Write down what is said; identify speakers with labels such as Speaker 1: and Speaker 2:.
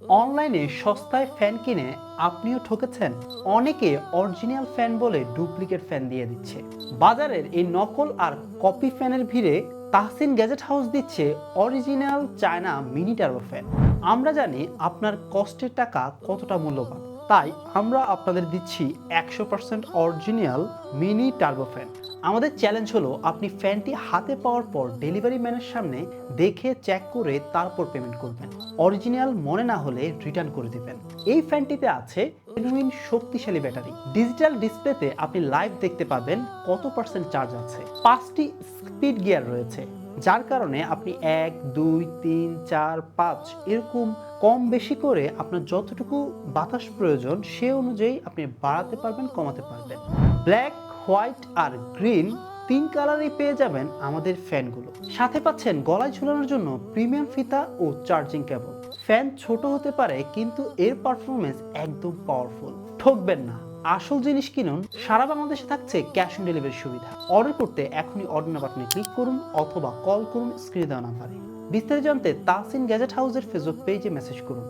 Speaker 1: অনলাইনে সস্তায় ফ্যান কিনে আপনিও ঠকেছেন? অনেকে অরিজিনাল ফ্যান বলে ডুপ্লিকেট ফ্যান দিয়ে দিচ্ছে। বাজারের এই নকল আর কপি ফ্যানের ভিড়ে তাহসিন গ্যাজেট হাউস দিচ্ছে original China mini turbo fan. আমরা জানি আপনার কষ্টের টাকা কতটা মূল্যবান, তাই আমরা আপনাদের দিচ্ছি 100% অরিজিনাল মিনি টার্বো ফ্যান। আমাদের চ্যালেঞ্জ হলো আপনি ফ্যানটি হাতে পাওয়ার পর ডেলিভারি ম্যানের সামনে দেখে চেক করে তারপর পেমেন্ট করবেন। অরিজিনাল মনে না হলে রিটার্ন করে দিবেন। এই ফ্যানটিতে আছে জেনুইন শক্তিশালী ব্যাটারি। ডিজিটাল ডিসপ্লেতে আপনি লাইভ দেখতে পাবেন কত পার্সেন্ট চার্জ আছে। 5টি স্পিড গিয়ার রয়েছে, যার কারণে আপনি 1, 2, 3, 4, 5 এরকম কম বেশি করে আপনার যতটুকু বাতাস প্রয়োজন সে অনুযায়ী আপনি বাড়াতে পারবেন, কমাতে পারবেন। ব্ল্যাক, হোয়াইট আর গ্রিন 3 কালারেই পেয়ে যাবেন আমাদের ফ্যানগুলো। সাথে পাচ্ছেন গলায় ঝুলানোর জন্য প্রিমিয়াম ফিতা ও চার্জিং কেবল। ফ্যান ছোট হতে পারে কিন্তু এর পারফরমেন্স একদম পাওয়ারফুল। ঠকবেন না, আসল জিনিস কিনুন। সারা বাংলাদেশে থাকছে ক্যাশ অন ডেলিভারি সুবিধা। অর্ডার করতে এখনই অর্ডার বাটনে ক্লিক করুন অথবা কল করুন স্ক্রিনে দেওয়া নাম্বারে। বিস্তারিত জানতে তাহসিন গ্যাজেট হাউসের ফেসবুক পেজে মেসেজ করুন।